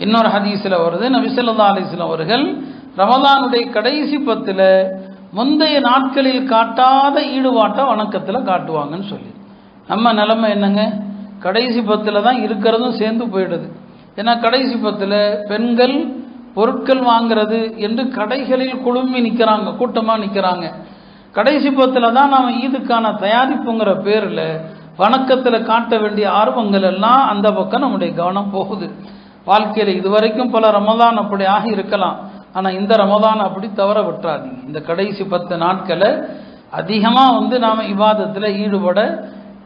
இன்னொரு ஹதீஸில் வருது, நபி ஸல்லல்லாஹு அலைஹி வஸல்லம் அவர்கள் ரமலானுடைய கடைசி 10 முந்தைய நாட்களில் காட்டாத ஈடுபாட்டை வணக்கத்தில் காட்டுவாங்கன்னு சொல்லி. நம்ம நிலைமை என்னங்க, கடைசி 10 தான் இருக்கிறதும் சேர்ந்து போயிடுது. ஏன்னா கடைசி 10 பெண்கள் பொருட்கள் வாங்கிறது என்று கடைகளில் குழுமி நிற்கிறாங்க, கூட்டமாக நிற்கிறாங்க. கடைசி 10 தான் நாம் ஈதுக்கான தயாரிப்புங்கிற பேரில் வணக்கத்தில் காட்ட வேண்டிய ஆர்வங்கள் எல்லாம் அந்த பக்கம் நம்முடைய கவனம் போகுது. வாழ்க்கையில் இதுவரைக்கும் பல ரமலான் அப்படி ஆகி இருக்கலாம், ஆனால் இந்த ரமலான் அப்படி தவற விட்டுறாதீங்க. இந்த கடைசி 10 நாட்களை அதிகமாக நாம் இபாதத்தில் ஈடுபட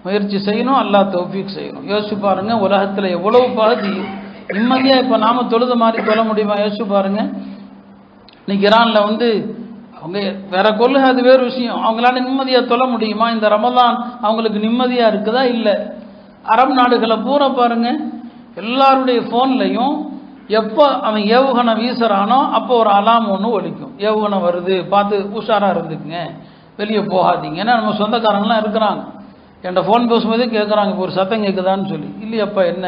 முயற்சி செய்யணும். அல்லாஹ் தௌஃபீக் செய்யணும். யோசிச்சு பாருங்க, உலகத்தில் எவ்வளவு பகுதி நிம்மதியாக இப்போ நாம் தொழுத மாதிரி தொழ முடியுமா? யோசிச்சு பாருங்க. இன்னைக்கு ஈரானில் அவங்க வேற கொள்கை, அது வேறு விஷயம். அவங்களால நிம்மதியாக தொழ முடியுமா? இந்த ரமலான் அவங்களுக்கு நிம்மதியாக இருக்குதா? இல்லை. அரபு நாடுகளை பூரா பாருங்க, எல்லாருடைய ஃபோன்லையும் எப்போ அவன் ஏவுகணை வீசுறானோ அப்போ ஒரு அலாம் ஒன்று ஒலிக்கும். ஏவுகணை வருது, பார்த்து உஷாராக இருந்துக்குங்க, வெளியே போகாதீங்க. ஏன்னா நம்ம சொந்தக்காரங்களாம் இருக்கிறாங்க, என்கிட்ட ஃபோன் பேசும்போதே கேட்குறாங்க, இப்போ ஒரு சத்தம் கேட்குதான்னு சொல்லி. இல்லையப்பா என்ன,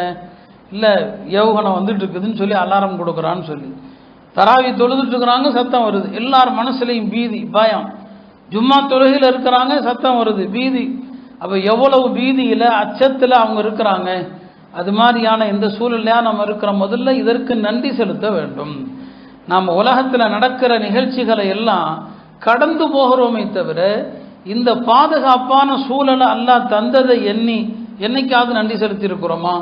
இல்லை ஏவுகணை வந்துட்டு இருக்குதுன்னு சொல்லி அலாரம் கொடுக்குறான்னு சொல்லி. தராவி தொழுதுட்டு இருக்கிறாங்க, சத்தம் வருது, எல்லார் மனசுலையும் பீதி, பயம். ஜும்மா தொழுகையில் இருக்கிறாங்க, சத்தம் வருது, பீதி. அப்போ எவ்வளவு பீதியில் அச்சத்தில் அவங்க இருக்கிறாங்க. அது மாதிரியான இந்த சூழலையா நம்ம இருக்கிற முதல்ல இதற்கு நன்றி செலுத்த வேண்டும். நாம் உலகத்தில் நடக்கிற நிகழ்ச்சிகளை எல்லாம் கடந்து போகிறோமே தவிர இந்த பாதுகாப்பான சூழலை அல்லாஹ் தந்ததை என்னைக்காவது நன்றி செலுத்தி இருக்கிறோமா?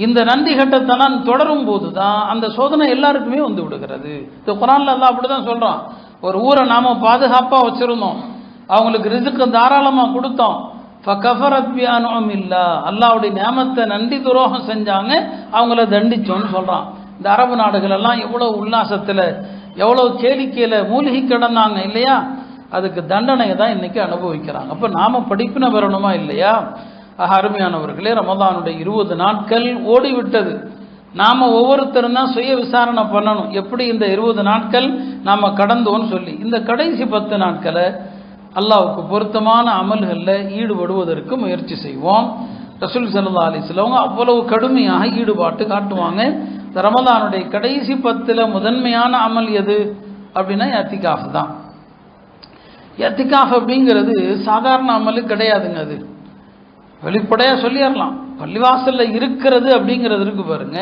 இந்த நன்றி கட்டத்தனம் தொடரும் போது தான் அந்த சோதனை எல்லாருக்குமே வந்து விடுகிறது. இந்த குர்ஆன்ல அல்லாஹ் அப்படிதான் சொல்றான். ஒரு ஊரை நாம பாதுகாப்பாக வச்சிருந்தோம், அவங்களுக்கு ரிஸ்க் தாராளமாக கொடுத்தோம். ஃபகஃபரத் பிஅன்உமில்லா, அல்லாஹ்வுடைய நியமத்தை நன்றி துரோகம் செஞ்சாங்க, அவங்கள தண்டிச்சோன்னு சொல்றான். இந்த அரபு நாடுகள் எல்லாம் எவ்வளவு உல்லாசத்தில் எவ்வளவு கேளிக்கையில் மூழ்கி கிடந்தாங்க இல்லையா? அதுக்கு தண்டனையை தான் இன்னைக்கு அனுபவிக்கிறாங்க. அப்போ நாம படிப்பின வரணுமா இல்லையா? அருமையானவர்களே, ரமதானுடைய 20 நாட்கள் ஓடிவிட்டது. நாம் ஒவ்வொருத்தரும் தான் சுய விசாரணை பண்ணணும், எப்படி இந்த 20 நாட்கள் நாம் கடந்தோன்னு சொல்லி. இந்த கடைசி 10 நாட்களை அல்லாஹ்வுக்கு பொருத்தமான அமல்களில் ஈடுபடுவதற்கு முயற்சி செய்வோம். ரசூல் ஸல்லல்லாஹு அலைஹி வஸல்லம் அவ்வளவு கடுமையாக ஈடுபாட்டு காட்டுவாங்க. இந்த ரமதானுடைய கடைசி 10 முதன்மையான அமல் எது அப்படின்னா எத்திகாஃப் தான். எத்திகாஃப் அப்படிங்கிறது சாதாரண அமலு கிடையாதுங்க. அது வெளிப்படையாக சொல்லிடலாம். பள்ளிவாசலில் இருக்கிறது அப்படிங்கிறது இருக்கு பாருங்க.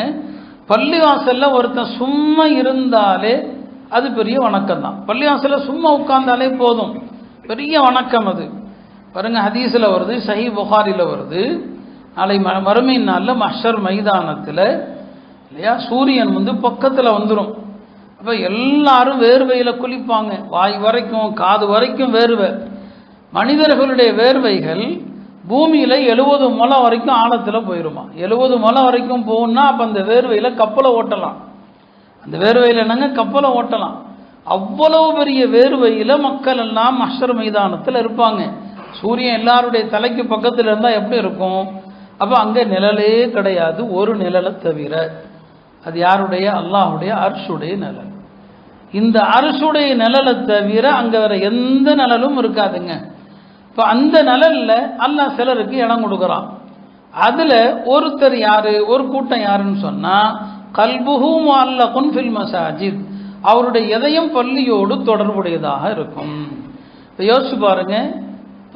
பள்ளிவாசலில் ஒருத்தன் சும்மா இருந்தாலே அது பெரிய வணக்கம் தான். பள்ளிவாசலில் சும்மா உட்கார்ந்தாலே போதும், பெரிய வணக்கம் அது. பாருங்க, ஹதீஸில் வருது, சஹீஹ் புகாரியில் வருது, நாளை மறுமை நாளில் மஹ்ஷர் மைதானத்தில் இல்லையா, சூரியன் பக்கத்தில் வந்துடும். அப்போ எல்லாரும் வேர்வையில் குளிப்பாங்க, வாய் வரைக்கும் காது வரைக்கும் வேர்வை. மனிதர்களுடைய வேர்வைகள் பூமியில் 70 முழம் வரைக்கும் ஆழத்தில் போயிடுமா. 70 முழம் வரைக்கும் போகணுன்னா அப்போ அந்த வேர்வையில் கப்பலை ஓட்டலாம். அந்த வேர்வையில் என்னங்க, கப்பலை ஓட்டலாம். அவ்வளவு பெரிய வேர்வையில் மக்கள் எல்லாம் மஹ்ஷர் மைதானத்தில் இருப்பாங்க. சூரியன் எல்லாருடைய தலைக்கு பக்கத்தில் இருந்தால் எப்படி இருக்கும்? அப்போ அங்கே நிழலே கிடையாது, ஒரு நிழலை தவிர. அது யாருடைய? அல்லாஹுடைய அர்ஷுடைய நிழல். இந்த அர்ஷுடைய நிழலை தவிர அங்கே வேற எந்த நிழலும் இருக்காதுங்க. இப்போ அந்த நிழலில் அல்லாஹ் சிலருக்கு இடம் கொடுக்குறான். அதில் ஒருத்தர் யாரு, ஒரு கூட்டம் யாருன்னு சொன்னால், கல்புஹு முஅல்லகுன் ஃபில் மசாஜித், அவருடைய இதயம் பள்ளியோடு தொடர்புடையதாக இருக்கும். இப்போ யோசிச்சு பாருங்க,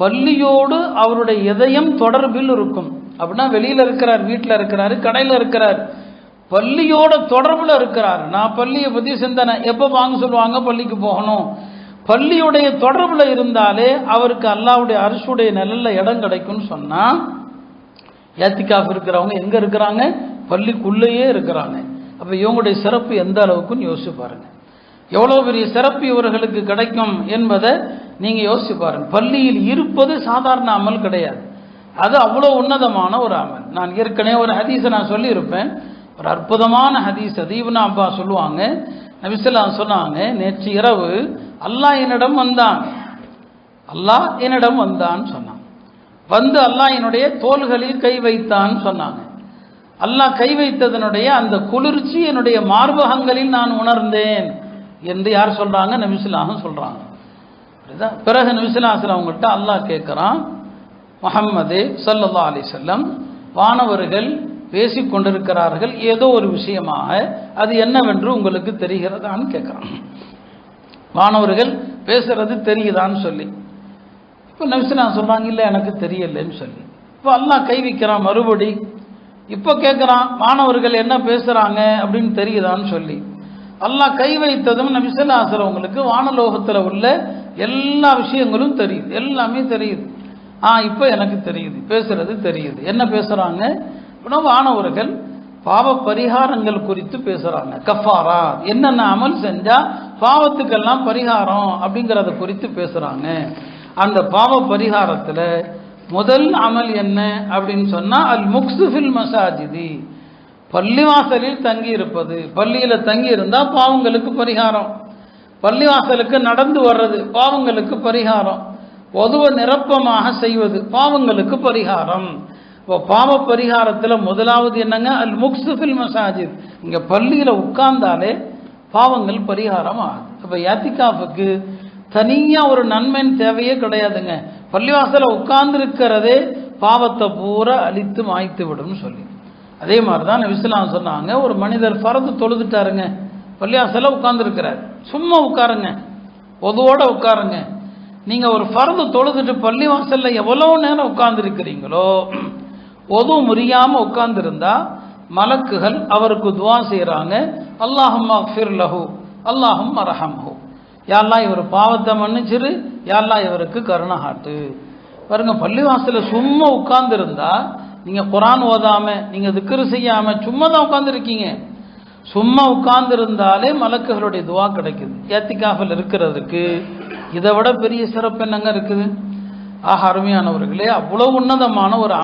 பள்ளியோடு அவருடைய இதயம் தொடர்பில் இருக்கும் அப்படின்னா வெளியில் இருக்கிறார், வீட்டில் இருக்கிறாரு, கடையில் இருக்கிறார், பள்ளியோட தொடர்பில் இருக்கிறார். நான் பள்ளியை பற்றி சிந்தனை, எப்போ வாங்க சொல்லுவாங்க, பள்ளிக்கு போகணும். பள்ளியுடைய தொடர்பில் இருந்தாலே அவருக்கு அல்லாஹ்வுடைய அர்ஷுடைய நிழல்ல இடம் கிடைக்கும்னு சொன்னால், ஏத்திகாஃப் இருக்கிறவங்க எங்கே இருக்கிறாங்க? பள்ளிக்குள்ளேயே இருக்கிறாங்க. அப்போ இவங்களுடைய சிறப்பு எந்த அளவுக்குன்னு யோசிச்சு பாருங்க. எவ்வளோ பெரிய சிறப்பு இவர்களுக்கு கிடைக்கும் என்பதை நீங்கள் யோசிச்சு பாருங்க. பள்ளியில் இருப்பது சாதாரண அமல் கிடையாது, அது அவ்வளோ உன்னதமான ஒரு அமல். நான் ஏற்கனவே ஒரு ஹதீஸை நான் சொல்லியிருப்பேன், ஒரு அற்புதமான ஹதீஸ். அது இப்னு அப்பாஸ் சொல்லுவாங்க, நபி ஸல்லல்லாஹு அலைஹி வஸல்லம் சொன்னாங்க, நேற்று இரவு அல்லாஹ் என்னிடம் வந்தான், அல்லாஹ் என்னிடம் வந்தான்னு சொன்னான். வந்து அல்லாஹ் என்னுடைய தோள்களில் கை வைத்தான்னு சொன்னாங்க. அல்லாஹ் கை வைத்ததனுடைய அந்த குளிர்ச்சி என்னுடைய மார்பகங்களில் நான் உணர்ந்தேன் என்று யார் சொல்றாங்க? நபி ஸல்லல்லாஹு அலைஹி வஸல்லம் சொல்றாங்க. பிறகு நபி ஸல்லல்லாஹு அலைஹி வஸல்லம் அவங்கள்ட்ட அல்லாஹ் கேட்குறான், முஹம்மதே ஸல்லல்லாஹு அலைஹி வஸல்லம், வானவர்கள் பேசி கொண்டிருக்கிறார்கள் ஏதோ ஒரு விஷயமாக, அது என்னவென்று உங்களுக்கு தெரிகிறதான்னு கேட்குறாங்க. மாணவர்கள் பேசுறது தெரியுதான்னு சொல்லி. இப்போ நபிஸுல்லாஹ் சொல்கிறாங்க, இல்லை எனக்கு தெரியலன்னு சொல்லி. இப்போ அல்லாஹ் கை வைக்கிறான் மறுபடி. இப்போ கேட்குறான், மாணவர்கள் என்ன பேசுகிறாங்க அப்படின்னு தெரியுதான்னு சொல்லி. அல்லாஹ் கை வைத்ததும் நபிஸுல்லாஹ் அவங்களுக்கு வானலோகத்தில் உள்ள எல்லா விஷயங்களும் தெரியுது, எல்லாமே தெரியுது. இப்போ எனக்கு தெரியுது, பேசுறது தெரியுது. என்ன பேசுகிறாங்க அப்படின்னா, வானவர்கள் பாவ பரிகாரங்கள் குறித்து பேசுகிறாங்க. கஃபாரா, என்னென்ன அமல் செஞ்சால் பாவத்துக்கெல்லாம் பரிகாரம் அப்படிங்கிறத குறித்து பேசுகிறாங்க. அந்த பாவ பரிகாரத்தில் முதல் அமல் என்ன அப்படின்னு சொன்னால், அல் முக்ஸு ஃபில் மசாஜிதி, பள்ளிவாசலில் தங்கி இருப்பது. பள்ளியில் தங்கி இருந்தால் பாவங்களுக்கு பரிகாரம். பள்ளிவாசலுக்கு நடந்து வர்றது பாவங்களுக்கு பரிகாரம். பொதுவ நிரப்பமாக செய்வது பாவங்களுக்கு பரிகாரம். இப்போ பாவ பரிகாரத்தில் முதலாவது என்னங்க, அல் முக்ஸு ஃபில் மசாஜித். இங்கே பள்ளியில் உட்கார்ந்தாலே பாவங்கள் பரிகாரம் ஆகுது. இப்போ யாத்திகாஃபுக்கு தனியாக ஒரு நன்மையின் தேவையே கிடையாதுங்க. பள்ளிவாசலில் உட்கார்ந்துருக்கிறதே பாவத்தை பூரா அழித்து மாய்த்து விடும்னு சொல்லி. அதே மாதிரி தான் நபிஸுல்லாஹ் சொன்னாங்க, ஒரு மனிதர் ஃபர்து தொழுதுட்டாருங்க, பள்ளிவாசலில் உட்கார்ந்துருக்கிறார், சும்மா உட்காருங்க, பொதுவோடு உட்காருங்க. நீங்கள் ஒரு ஃபர்து தொழுதுட்டு பள்ளிவாசலில் எவ்வளோ நேரம் உட்கார்ந்துருக்கிறீங்களோ, ஒது முறியாமல் உட்கார்ந்துருந்தா மலக்குகள் அவருக்கு துவா செய்கிறாங்க, அல்லாஹும்ம அக்ஃபிர் லஹு அல்லாஹும்ம ரஹம்ஹு, யாரெல்லாம் இவர் பாவத்தை மன்னிச்சிரு, யாரெல்லாம் இவருக்கு கருணை காட்டு. பாருங்க, பள்ளிவாசலில் சும்மா உட்கார்ந்துருந்தா, நீங்கள் குரான் ஓதாமல், நீங்கள் திக்ரு செய்யாமல் சும்மா தான் உட்காந்துருக்கீங்க. சும்மா உட்கார்ந்துருந்தாலே மலக்குகளுடைய துவா கிடைக்குது. ஏத்திகாஃபில் இருக்கிறதுக்கு இதை விட பெரிய சிறப்பு என்னங்க இருக்குது? அருமையானவர்களே, அவ்வளோ உன்னதமான ஒரு